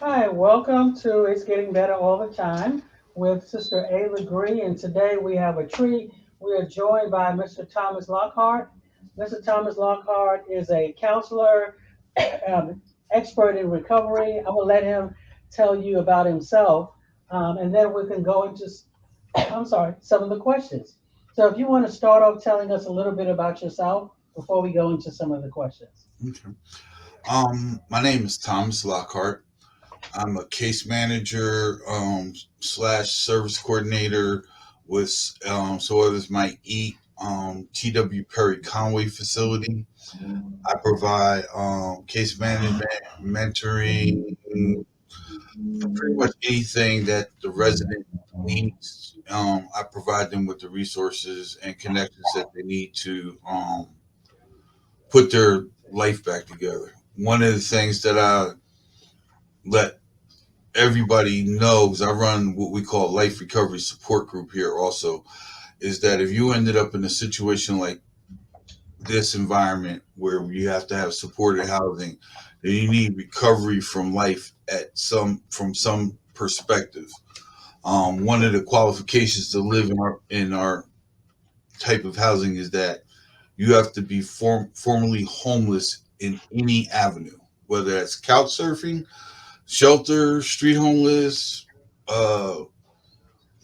Hi, welcome to It's Getting Better All the Time with Sister A. Legree. And today we have a treat. We are joined by Mr. Thomas Lockhart. Mr. Thomas Lockhart is a counselor, um, expert in recovery. I will let him tell you about himself, and then we can go into, I'm sorry, some of the questions. So if you want to start off telling us a little bit about yourself before we go into some of the questions. Okay. My name is Thomas Lockhart. I'm a case manager slash service coordinator with so others might eat TW Perry Conway facility. I provide case management, mentoring, pretty much anything that the resident needs. I provide them with the resources and connections that they need to put their life back together. One of the things that I let everybody know, because I run what we call life recovery support group here also, is that if you ended up in a situation like this environment where you have to have supported housing, then you need recovery from life at some perspective. One of the qualifications to live in our type of housing is that you have to be formally homeless in any avenue, whether that's couch surfing, shelter, street homeless, uh,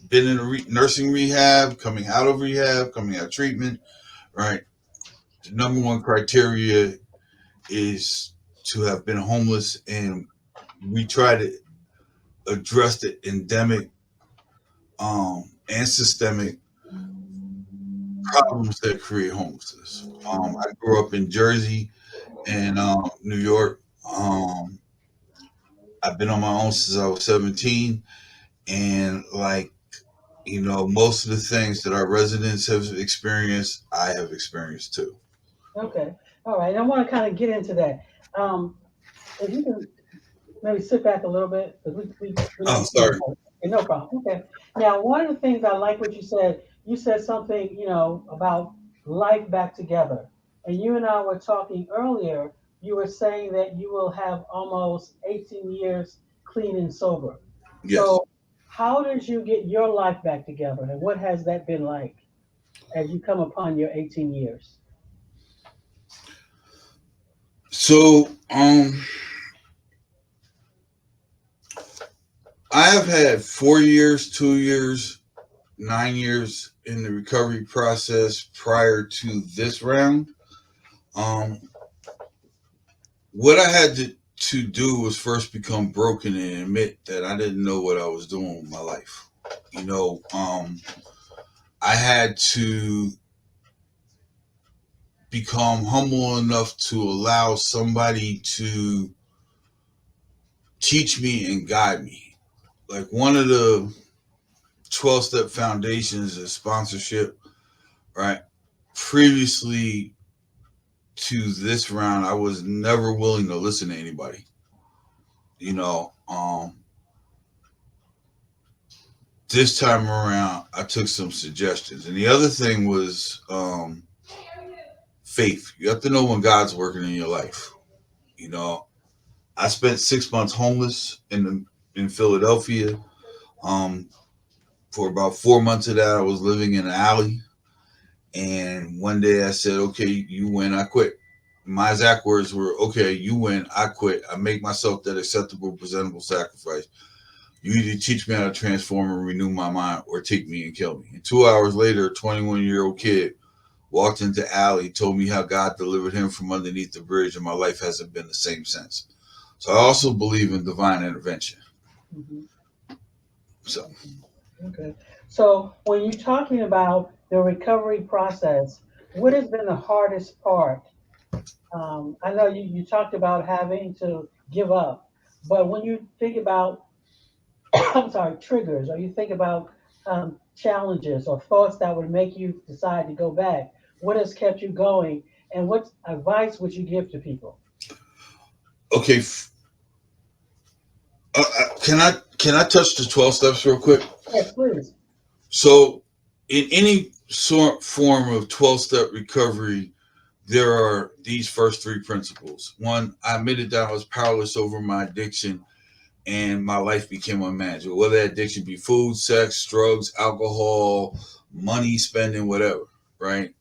been in a nursing rehab, coming out of rehab, coming out of treatment, right? The number one criteria is to have been homeless, and we try to address the endemic and systemic problems that create homelessness. I grew up in Jersey and New York. I've been on my own since I was 17, and most of the things that our residents have experienced, I have experienced too. Okay. All right. I want to kind of get into that. Um, if you can maybe sit back a little bit because we Oh, don't see you. sorry. Okay, no problem. Okay. Now, one of the things I like what you said something, about life back together. And you and I were talking earlier, you were saying that you will have almost 18 years clean and sober. Yes. So, how did you get your life back together and what has that been like as you come upon your 18 years? So, I have had 4 years, 2 years, 9 years in the recovery process prior to this round. Um, what I had to do was first become broken and admit that I didn't know what I was doing with my life. You know, I had to become humble enough to allow somebody to teach me and guide me. Like one of the 12 step foundations is sponsorship, right? Previously to this round, I was never willing to listen to anybody. You know, this time around, I took some suggestions. And the other thing was faith. You have to know when God's working in your life. You know, I spent 6 months homeless in Philadelphia. Um, for about 4 months of that, I was living in an alley. And one day I said, okay, you win, I quit. My exact words were, okay, you win, I quit. I make myself that acceptable, presentable sacrifice. You either teach me how to transform and renew my mind or take me and kill me. And 2 hours later, a 21-year-old kid walked into alley, told me how God delivered him from underneath the bridge, and my life hasn't been the same since. So I also believe in divine intervention. Hmm. So Okay. So when you're talking about the recovery process, what has been the hardest part? I know you talked about having to give up, but when you think about, I'm sorry, triggers, or you think about challenges or thoughts that would make you decide to go back, what has kept you going, and what advice would you give to people? okay, can I touch the 12 steps real quick? Yes, please. So in any sort form of 12-step recovery, there are these first three principles. One, I admitted that I was powerless over my addiction and my life became unmanageable. Whether that addiction be food, sex, drugs, alcohol, money spending, whatever, right?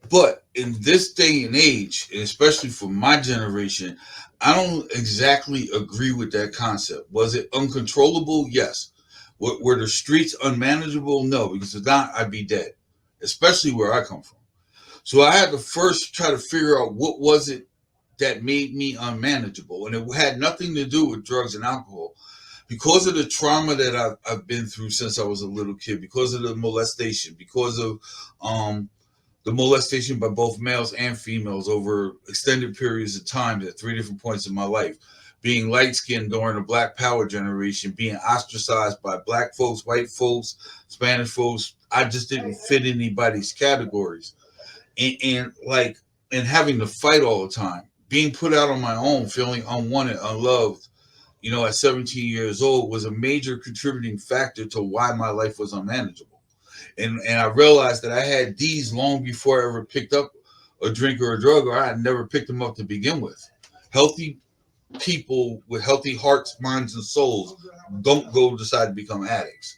But in this day and age, and especially for my generation, I don't exactly agree with that concept. Was it uncontrollable? Yes. Were the streets unmanageable? No, because if not, I'd be dead, especially where I come from. So I had to first try to figure out what was it that made me unmanageable. And it had nothing to do with drugs and alcohol. Because of the trauma that I've been through since I was a little kid, because of the molestation, because of um, the molestation by both males and females over extended periods of time at three different points in my life. Being light skinned during the Black Power generation, being ostracized by black folks, white folks, Spanish folks. I just didn't fit anybody's categories. And like, and having to fight all the time, being put out on my own, feeling unwanted, unloved, at 17 years old was a major contributing factor to why my life was unmanageable. And I realized that I had these long before I ever picked up a drink or a drug, or I had never picked them up to begin with. Healthy people with healthy hearts, minds, and souls don't go decide to become addicts.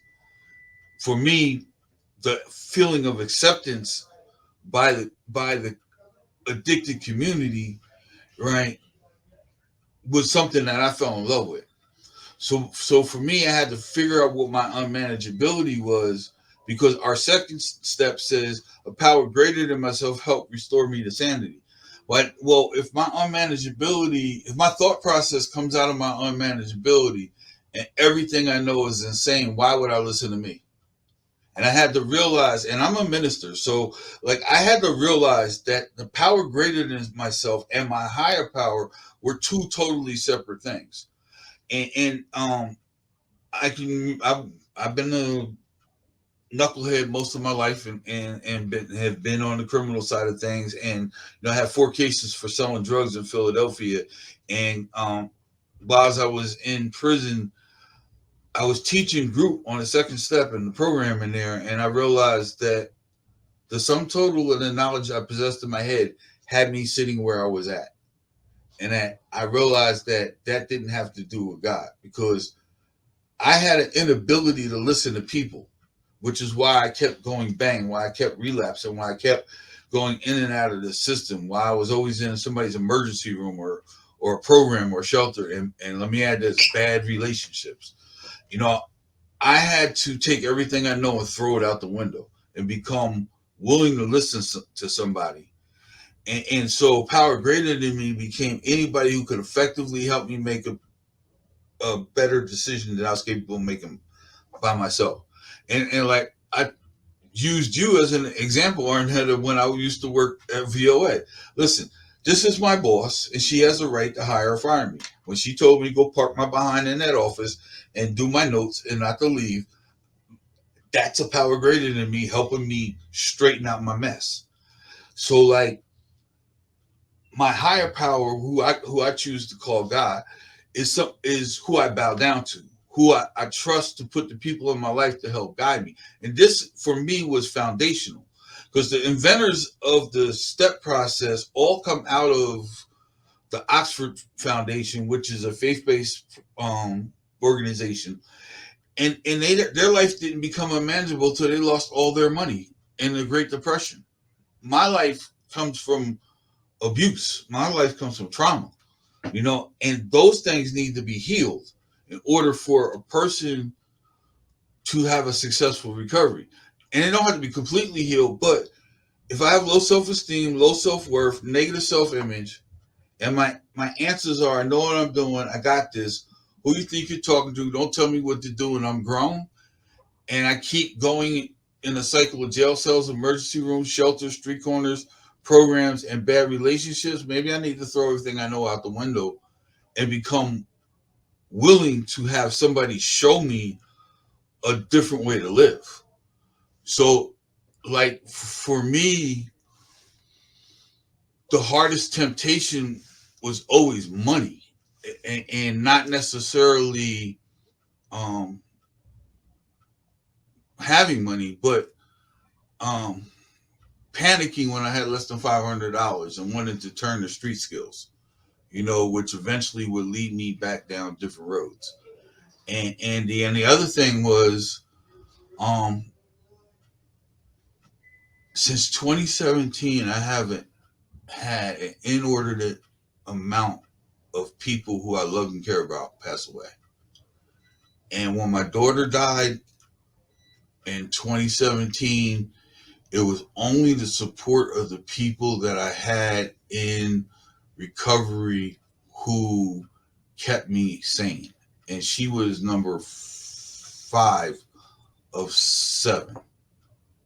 For me, the feeling of acceptance by the addicted community, right, was something that I fell in love with. So for me, I had to figure out what my unmanageability was, because our second step says a power greater than myself helped restore me to sanity. Well, if my thought process comes out of my unmanageability and everything I know is insane, why would I listen to me? And I had to realize, and I'm a minister, so like I had to realize that the power greater than myself and my higher power were two totally separate things. And I've been a knucklehead most of my life, and have been on the criminal side of things, and I had 4 cases for selling drugs in Philadelphia. And while I was in prison, I was teaching group on the second step in the program in there, and I realized that the sum total of the knowledge I possessed in my head had me sitting where I was at. And that I realized that that didn't have to do with God, because I had an inability to listen to people, which is why I kept going bang, why I kept relapsing, why I kept going in and out of the system, why I was always in somebody's emergency room or a program or shelter. And let me add this: bad relationships. You know, I had to take everything I know and throw it out the window and become willing to listen to somebody. And so power greater than me became anybody who could effectively help me make a better decision than I was capable of making by myself. And like I used you as an example, Arnetta, when I used to work at VOA. Listen, this is my boss, and she has a right to hire or fire me. When she told me to go park my behind in that office and do my notes and not to leave, that's a power greater than me, helping me straighten out my mess. So like my higher power, who I choose to call God, is who I bow down to, who I trust to put the people in my life to help guide me. And this for me was foundational, because the inventors of the step process all come out of the Oxford Foundation, which is a faith-based organization. And their life didn't become unmanageable until they lost all their money in the Great Depression. My life comes from abuse. My life comes from trauma, and those things need to be healed in order for a person to have a successful recovery. And it don't have to be completely healed, but if I have low self-esteem, low self-worth, negative self-image, and my answers are, I know what I'm doing, I got this. Who you think you're talking to? Don't tell me what to do, and I'm grown. And I keep going in a cycle of jail cells, emergency rooms, shelters, street corners, programs, and bad relationships. Maybe I need to throw everything I know out the window and become willing to have somebody show me a different way to live. So, like for me, the hardest temptation was always money, and not necessarily um, having money, but um, panicking when I had less than $500 and wanted to turn to street skills. which eventually would lead me back down different roads. And the other thing was, um, since 2017, I haven't had an inordinate amount of people who I love and care about pass away. And when my daughter died in 2017, it was only the support of the people that I had in recovery who kept me sane. And she was number 5 of 7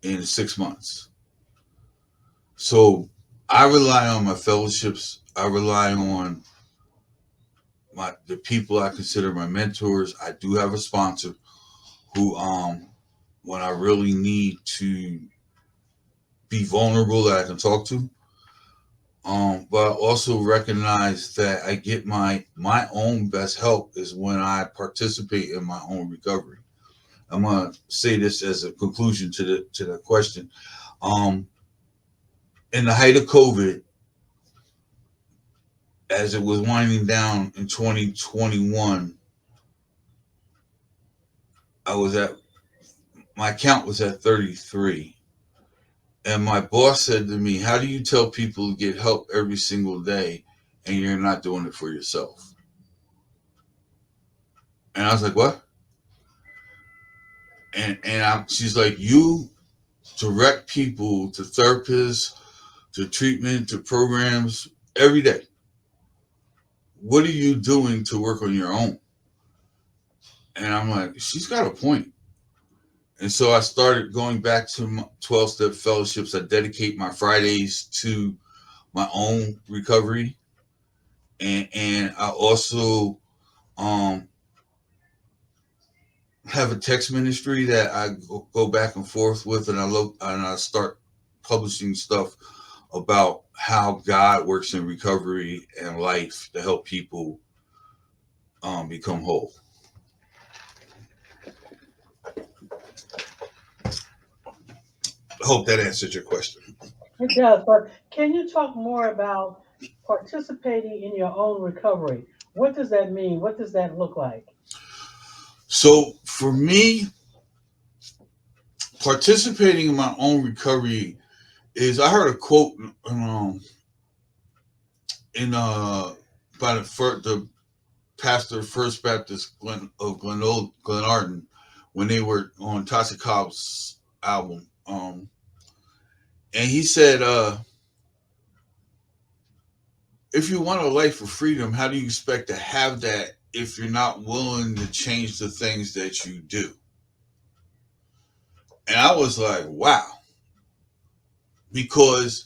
in 6 months. So I rely on my fellowships. I rely on the people I consider my mentors. I do have a sponsor who, when I really need to be vulnerable, that I can talk to. But I also recognize that I get my own best help is when I participate in my own recovery. I'm gonna say this as a conclusion to the question. Um, in the height of COVID, as it was winding down in 2021, I was at my count was at 33. And my boss said to me, "How do you tell people to get help every single day and you're not doing it for yourself?" And I was like, "What?" She's like, "You direct people to therapists, to treatment, to programs every day. What are you doing to work on your own?" And I'm like, she's got a point. And so I started going back to my 12-step fellowships. I dedicate my Fridays to my own recovery. And I also um, have a text ministry that I go back and forth with, and I start publishing stuff about how God works in recovery and life to help people become whole. I hope that answered your question. It does, but can you talk more about participating in your own recovery? What does that mean? What does that look like? So for me, participating in my own recovery is, I heard a quote in by the pastor of First Baptist of Glenarden, when they were on Tasha Cobb's album. And he said, if you want a life of freedom, how do you expect to have that if you're not willing to change the things that you do? And I was like, wow. Because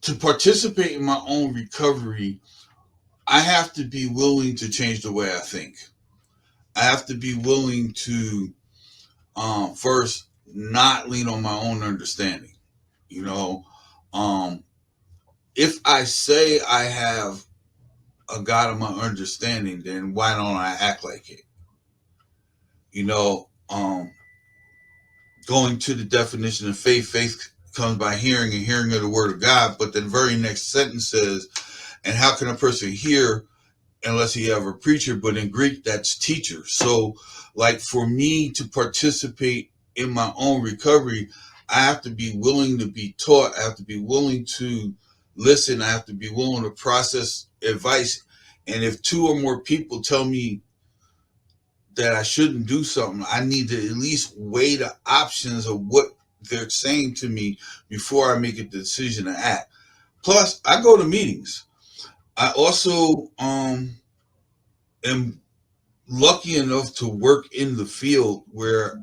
to participate in my own recovery, I have to be willing to change the way I think. I have to be willing to first not lean on my own understanding. You know, um, if I say I have a God of my understanding, then why don't I act like it? You know, going to the definition of faith, faith comes by hearing and hearing of the word of God. But the very next sentence says, and how can a person hear unless he have a preacher? But in Greek, that's teacher. So like for me to participate in my own recovery, I have to be willing to be taught. I have to be willing to listen. I have to be willing to process advice. And if 2 or more people tell me that I shouldn't do something, I need to at least weigh the options of what they're saying to me before I make a decision to act. Plus, I go to meetings. I also am lucky enough to work in the field where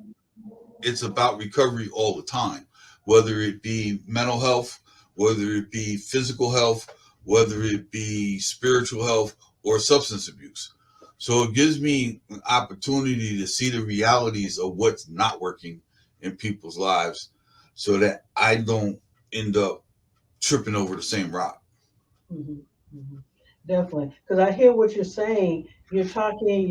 it's about recovery all the time, whether it be mental health, whether it be physical health, whether it be spiritual health or substance abuse. So it gives me an opportunity to see the realities of what's not working in people's lives so that I don't end up tripping over the same rock. Hmm. Hmm. Definitely, because I hear what you're saying. You're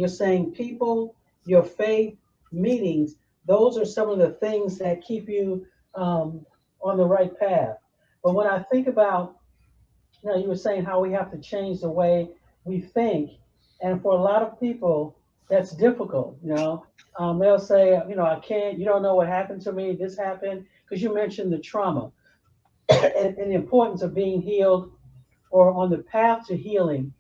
saying people, your faith, meetings. Those are some of the things that keep you on the right path. But when I think about You know, you were saying how we have to change the way we think, and for a lot of people, that's difficult. They'll say, I can't. You don't know what happened to me. This happened because you mentioned the trauma and the importance of being healed or on the path to healing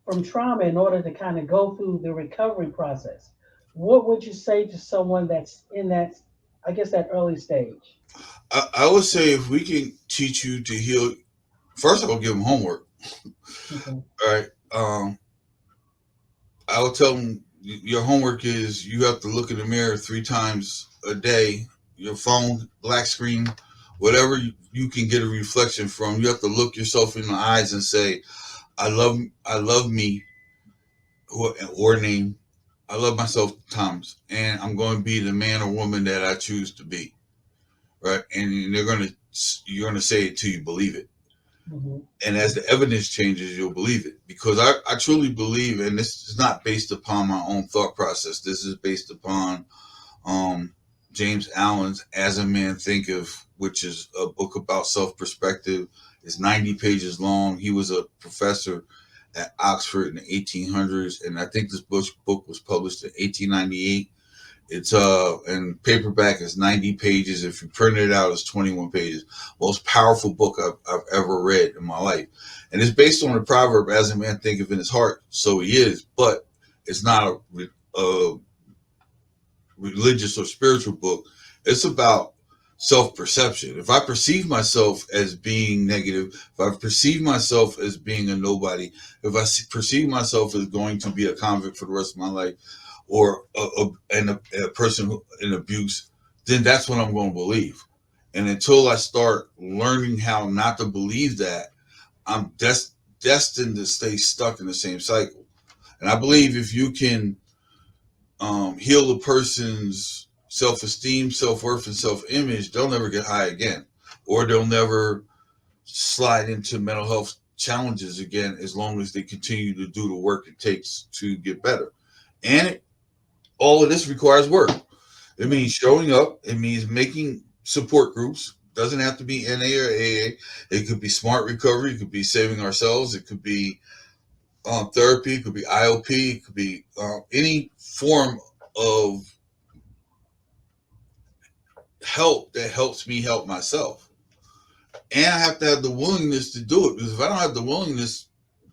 from trauma in order to kind of go through the recovery process. What would you say to someone that's in that, I guess, that early stage? I would say if we can teach you to heal, first I will give them homework. Okay. All right. I will tell them your homework is you have to look in the mirror 3 times a day. Your phone, black screen, whatever you can get a reflection from. You have to look yourself in the eyes and say, I love me, or name. I love myself, Thomas, and I'm going to be the man or woman that I choose to be. Right, and you're gonna say it till you believe it. Hmm. And as the evidence changes, you'll believe it. Because I truly believe, and this is not based upon my own thought process. This is based upon um, James Allen's "As a Man Thinketh," which is a book about self perspective. It's 90 pages long. He was a professor at Oxford in the 1800s, and I think this book was published in 1898. It's and paperback is 90 pages. If you print it out, it's 21 pages. Most powerful book I've ever read in my life, and it's based on the proverb, "As a man thinketh in his heart, so he is." But it's not a religious or spiritual book. It's about self perception. If I perceive myself as being negative, if I perceive myself as being a nobody, if I perceive myself as going to be a convict for the rest of my life, or a person in abuse, then that's what I'm going to believe. And until I start learning how not to believe that, I'm destined to stay stuck in the same cycle. And I believe if you can heal a person's self esteem, self worth, and self image, they'll never get high again, or they'll never slide into mental health challenges again as long as they continue to do the work it takes to get better. And all of this requires work. It means showing up, it means making support groups. Doesn't have to be NA or AA. It could be smart recovery. It could be saving ourselves. It could be therapy. It could be IOP. It could be any form of help that helps me help myself. And I have to have the willingness to do it, because if I don't have the willingness,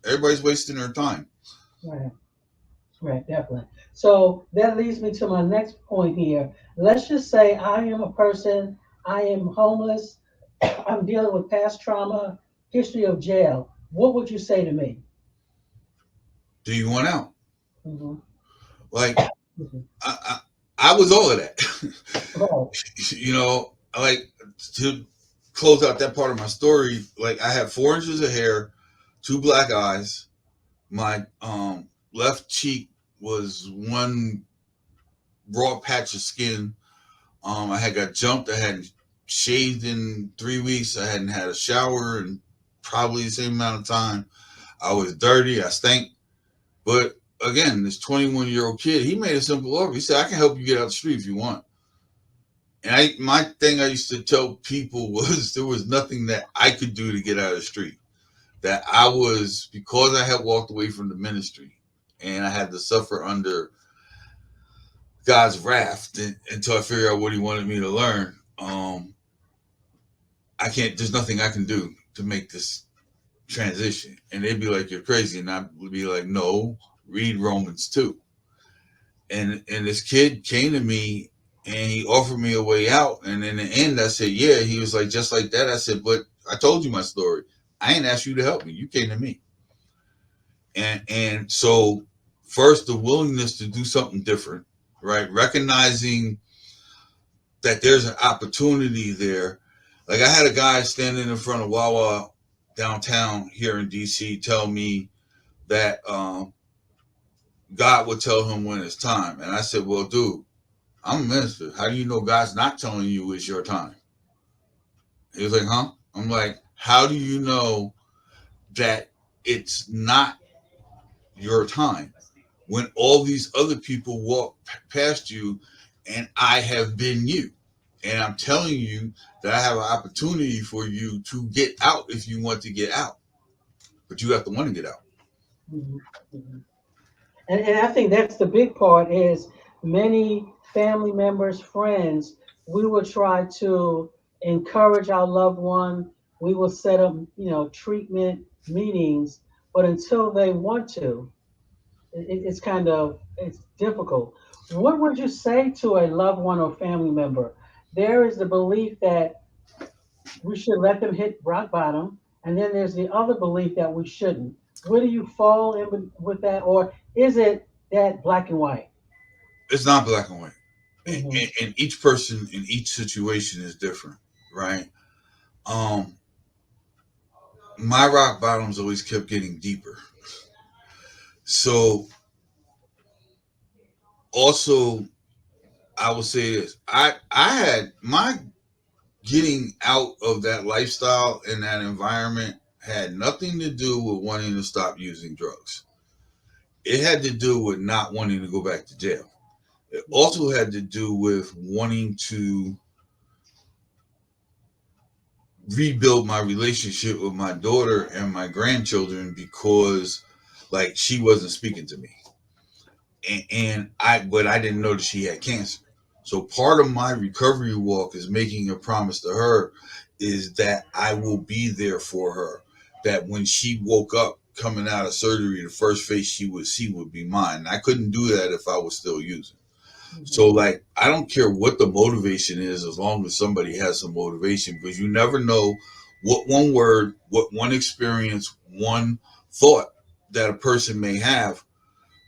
everybody's wasting their time. Right, right, definitely. So that leads me to my next point here. Let's just say I am a person, I am homeless, I'm dealing with past trauma, history of jail. What would you say to me? Do you want out? Hmm. Like I, I, I was all of that. Right. Like, to close out that part of my story. Like, I had 4 inches of hair, 2 black eyes. My left cheek was one raw patch of skin. I had got jumped. I hadn't shaved in 3 weeks. I hadn't had a shower in probably the same amount of time. I was dirty. I stank. But again, this 21-year-old kid, he made a simple offer. He said, "I can help you get out the street if you want." And my thing I used to tell people was there was nothing that I could do to get out of the street. That I was, because I had walked away from the ministry and I had to suffer under God's wrath until I figured out what He wanted me to learn. I can't. There's nothing I can do to make this transition. And they'd be like, "You're crazy," and I'd be like, "No, read Romans 2." And this kid came to me and he offered me a way out. And in the end, I said, "Yeah." He was like, "Just like that." I said, "But I told you my story. I ain't asked you to help me. You came to me." And so, first, the willingness to do something different, right? Recognizing that there's an opportunity there. Like, I had a guy standing in front of Wawa downtown here in DC tell me that God would tell him when it's time. And I said, "Well, dude, I'm a minister. How do you know God's not telling you it's your time?" He was like, "Huh?" I'm like, "How do you know that it's not your time when all these other people walk past you and I have been you?" And I'm telling you that I have an opportunity for you to get out if you want to get out, but you have to want to get out. Mhm, mhm. And I think that's the big part is many family members, friends, we will try to encourage our loved one. We will set up, treatment meetings, but until they want to, it's kind of it's difficult. What would you say to a loved one or family member? There is the belief that we should let them hit rock bottom, and then there's the other belief that we shouldn't. Where do you fall in with that, or is it that black and white? It's not black and white. Hmm. And each person in each situation is different, right? Um, my rock bottoms always kept getting deeper. So also, I will say this: I had my getting out of that lifestyle and that environment had nothing to do with wanting to stop using drugs. It had to do with not wanting to go back to jail. It also had to do with wanting to rebuild my relationship with my daughter and my grandchildren because like she wasn't speaking to me. And I but I didn't know that she had cancer. So part of my recovery walk is making a promise to her is that I will be there for her. That when she woke up coming out of surgery, the first face she would see would be mine. I couldn't do that if I was still using. So Hmm. like I don't care what the motivation is as long as somebody has some motivation because you never know what one word, what one experience, one thought that a person may have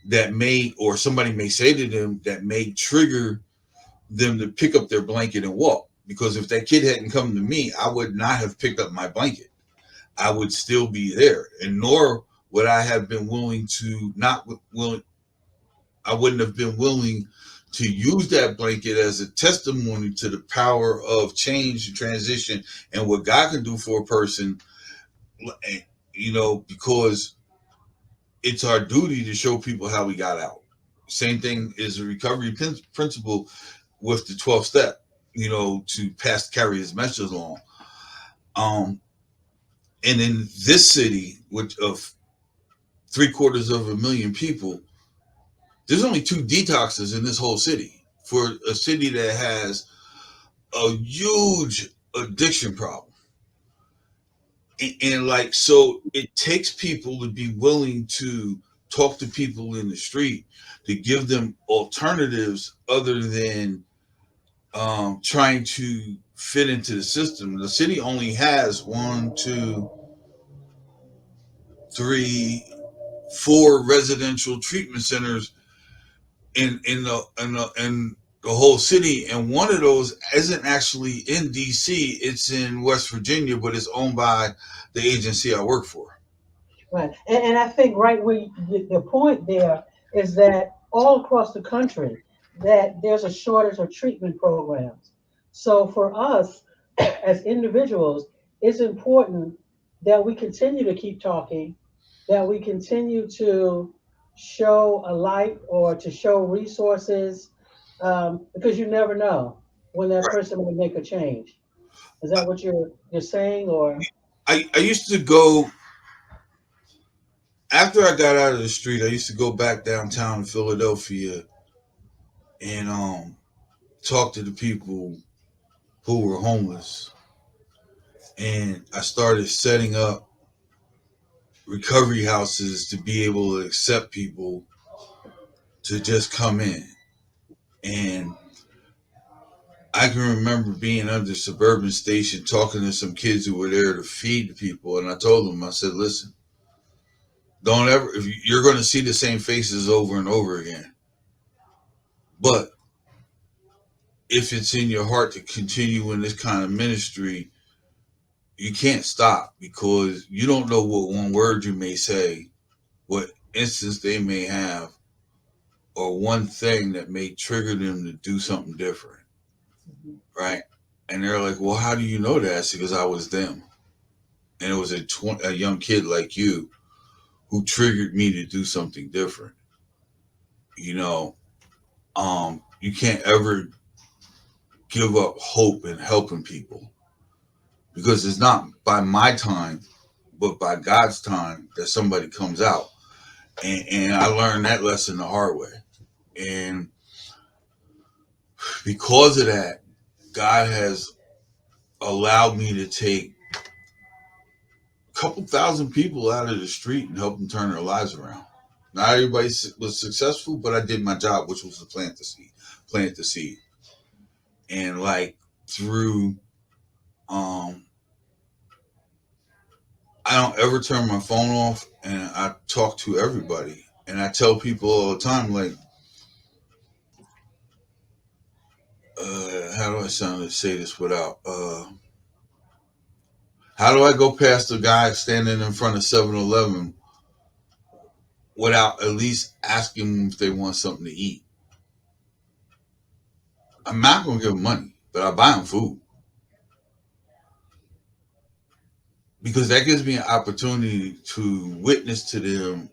that may or somebody may say to them that may trigger them to pick up their blanket and walk. Because if that kid hadn't come to me, I would not have picked up my blanket. I would still be there, and nor would I have been willing to not willing. I wouldn't have been willing to use that blanket as a testimony to the power of change and transition and what God can do for a person. Because it's our duty to show people how we got out. Same thing is a recovery principle with the 12th step, to pass carry his message along. Um, and in this city, which of 750,000 people, there's only two detoxes in this whole city for a city that has a huge addiction problem. And like, so it takes people to be willing to talk to people in the street to give them alternatives other than trying to fit into the system. The city only has one, two, three, four residential treatment centers in the whole city, and one of those isn't actually in D.C. It's in West Virginia, but it's owned by the agency I work for. Right. And I think right where the point there is that all across the country that there's a shortage of treatment programs. So for us as individuals, it's important that we continue to keep talking, that we continue to show a light or to show resources, because you never know when that Right. person will make a change. Is that what you're saying, or? I used to go after I got out of the street. I used to go back downtown in Philadelphia and talk to the people who were homeless, and I started setting up recovery houses to be able to accept people to just come in. And I can remember being under Suburban Station talking to some kids who were there to feed the people, and I told them, I said, "Listen, don't ever. If you're going to see the same faces over and over again, but if it's in your heart to continue in this kind of ministry, you can't stop because you don't know what one word you may say, what instance they may have, or one thing that may trigger them to do something different, right?" And they're like, "Well, how do you know that?" I said, "Because I was them, and it was a young kid like you who triggered me to do something different. You know, you can't ever give up hope in helping people, because it's not by my time, but by God's time that somebody comes out. And I learned that lesson the hard way. And because of that, God has allowed me to take a couple thousand people out of the street and help them turn their lives around. Not everybody was successful, but I did my job, which was to plant the seed. And like through, um, I don't ever turn my phone off, and I talk to everybody. And I tell people all the time, like, how do I sound to say this without, how do I go past a guy standing in front of 7-Eleven without at least asking them if they want something to eat? I'm not going to give them money, but I buy them food, because that gives me an opportunity to witness to them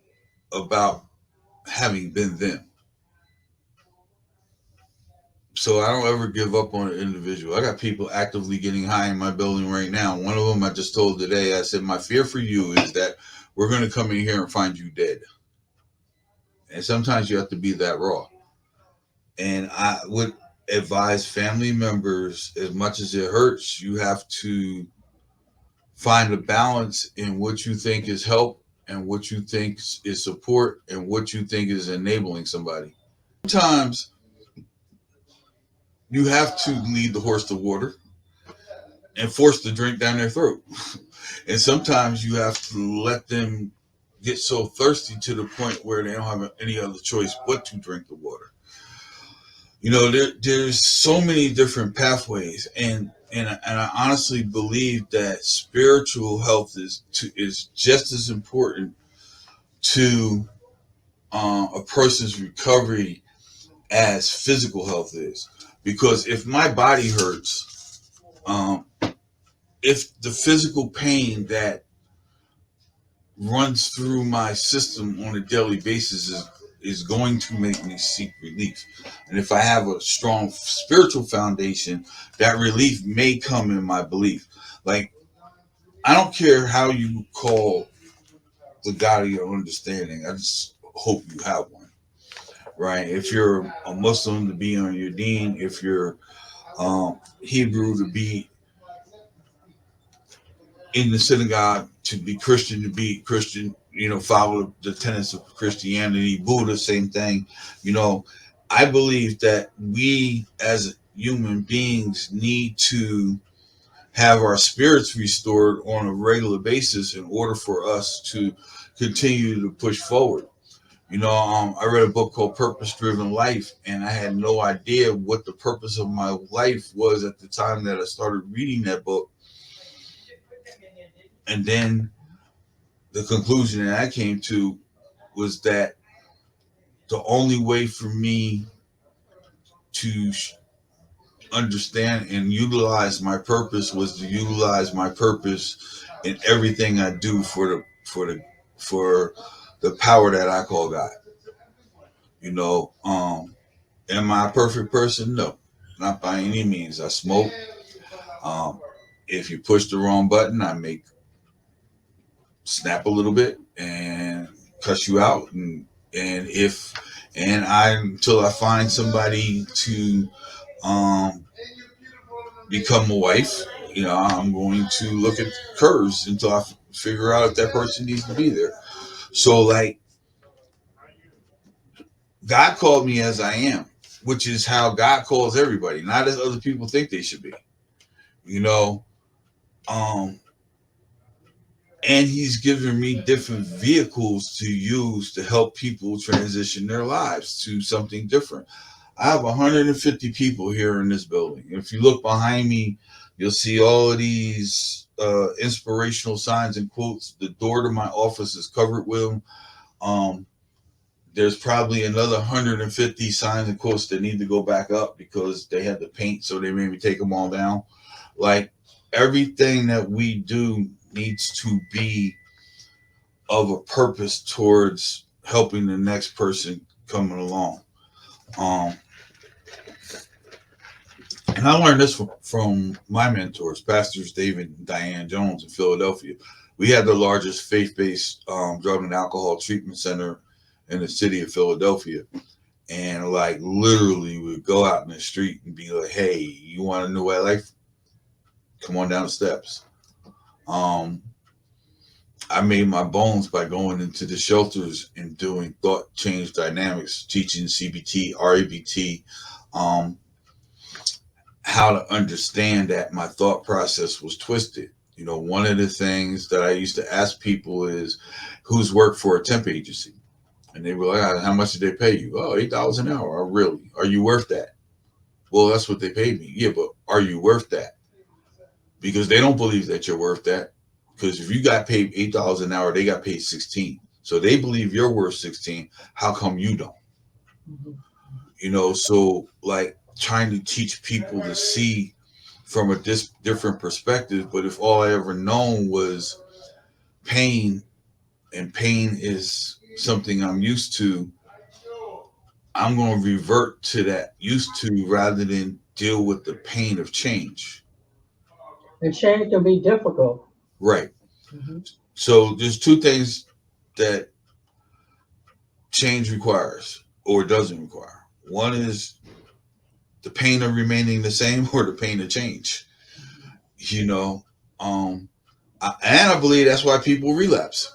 about having been them. So I don't ever give up on an individual. I got people actively getting high in my building right now. One of them I just told today, I said, my fear for you is that we're going to come in here and find you dead. And sometimes you have to be that raw. And I would advise family members, as much as it hurts, you have to find a balance in what you think is help and what you think is support and what you think is enabling somebody. Sometimes you have to lead the horse to water and force the drink down their throat. And sometimes you have to let them get so thirsty to the point where they don't have any other choice but to drink the water. You know, there's so many different pathways, and I honestly believe that spiritual health is just as important to a person's recovery as physical health is. Because if my body hurts, if the physical pain that runs through my system on a daily basis is going to make me seek relief. And if I have a strong spiritual foundation, that relief may come in my belief. Like, I don't care how you call the God of your understanding. I just hope you have one, right? If you're a Muslim, to be on your deen. If you're Hebrew, to be in the synagogue, to be Christian, to be Christian, you know, follow the tenets of Christianity. Buddha, same thing. You know, I believe that we as human beings need to have our spirits restored on a regular basis in order for us to continue to push forward. You know, I read a book called Purpose Driven Life, and I had no idea what the purpose of my life was at the time that I started reading that book. And then the conclusion that I came to was that the only way for me to understand and utilize my purpose was to utilize my purpose in everything I do for the power that I call God. You know, am I a perfect person? No, not by any means. I smoke. Um, if you push the wrong button, I make snap a little bit and cuss you out, and if and I until I find somebody to um, become a wife, you know, I'm going to look at curves until I figure out if that person needs to be there. So, like, God called me as I am, which is how God calls everybody, not as other people think they should be. You know, um, and He's given me different vehicles to use to help people transition their lives to something different. I have 150 people here in this building. If you look behind me, you'll see all of these inspirational signs and quotes. The door to my office is covered with them. Um, there's probably another 150 signs and quotes that need to go back up because they had to paint, so they made me take them all down. Like, everything that we do needs to be of a purpose towards helping the next person coming along. Um, And I learned this from my mentors, Pastors David and Diane Jones in Philadelphia. We had the largest faith-based drug and alcohol treatment center in the city of Philadelphia. And like literally would go out in the street and be like, hey, you want a new way of life? Come on down the steps. Um, I made my bones by going into the shelters and doing thought change dynamics, teaching CBT, REBT, um, how to understand that my thought process was twisted. You know, one of the things that I used to ask people is, who's worked for a temp agency? And they were like, how much did they pay you? Oh, $8 an hour. Oh, really? Are you worth that? Well, that's what they paid me. Yeah, but are you worth that? Because they don't believe that you're worth that. Because if you got paid $8 an hour, they got paid 16. So they believe you're worth 16. How come you don't? Mhm. You know, so like trying to teach people to see from a different perspective. But if all I ever known was pain, and pain is something I'm used to, I'm going to revert to that used to rather than deal with the pain of change. And change can be difficult. Right. Mhm. So there's two things that change requires or doesn't require. One is the pain of remaining the same or the pain of change. You know, um, and I believe that's why people relapse.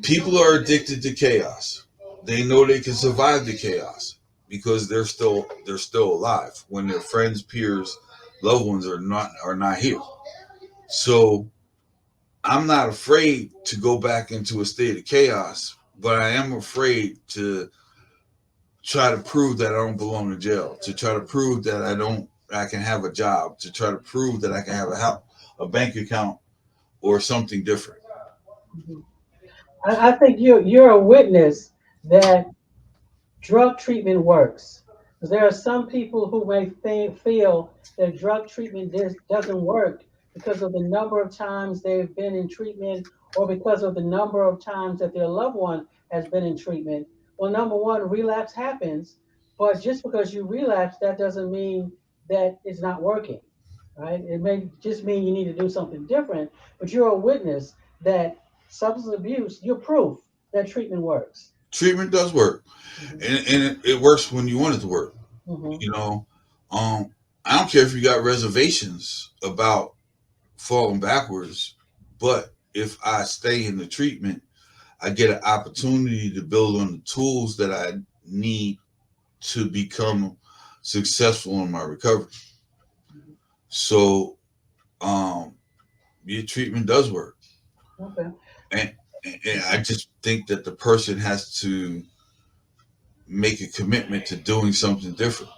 People are addicted to chaos. They know they can survive the chaos because they're still alive when their friends, peers, loved ones are not here. So I'm not afraid to go back into a state of chaos, but I am afraid to try to prove that I don't belong in jail, to try to prove that I can have a job, to try to prove that I can have a house, a bank account, or something different. Mhm. I think you're a witness that drug treatment works. Because there are some people who may feel that drug treatment doesn't work because of the number of times they've been in treatment or because of the number of times that their loved one has been in treatment. Well, number one, relapse happens, but just because you relapse, that doesn't mean that it's not working, right? It may just mean you need to do something different, but you're a witness that substance abuse, you're proof that treatment works. Treatment does work, Mhm. and it works when you want it to work. Mhm. You know, um, I don't care if you got reservations about falling backwards, but if I stay in the treatment, I get an opportunity to build on the tools that I need to become successful in my recovery. So, um, your treatment does work, Okay. and, and I just think that the person has to make a commitment to doing something different.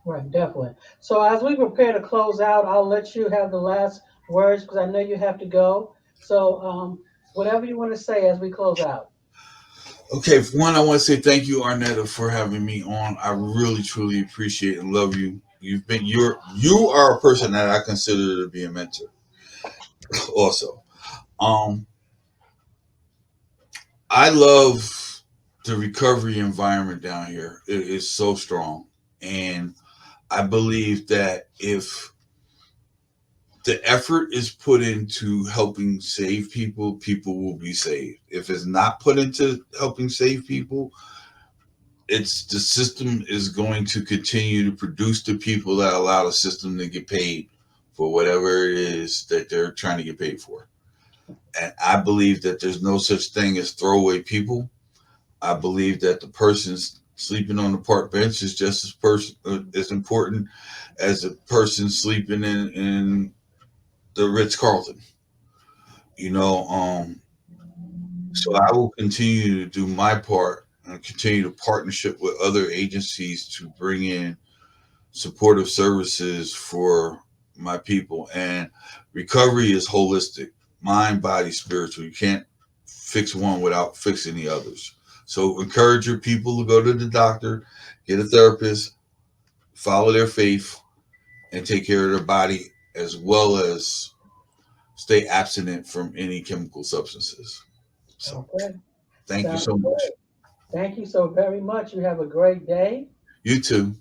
Right, definitely. So as we prepare to close out, I'll let you have the last words because I know you have to go. So whatever you want to say as we close out. Okay, for one, I want to say thank you, Arnetta, for having me on. I really, truly appreciate and love you. You are a person that I consider to be a mentor. Also, um, I love the recovery environment down here. It is so strong, and I believe that if the effort is put into helping save people, people will be saved. If it's not put into helping save people, it's the system is going to continue to produce the people that allow the system to get paid for whatever it is that they're trying to get paid for. And I believe that there's no such thing as throwaway people. I believe that the person sleeping on the park bench is just as important as the person sleeping in the Ritz Carlton. You know, so I will continue to do my part and continue to partnership with other agencies to bring in supportive services for my people. And recovery is holistic, mind, body, spiritual. You can't fix one without fixing the others. So encourage your people to go to the doctor, get a therapist, follow their faith, and take care of their body as well as stay abstinent from any chemical substances. So Okay. thank you Sounds so much. good. Thank you so very much. You have a great day. You too.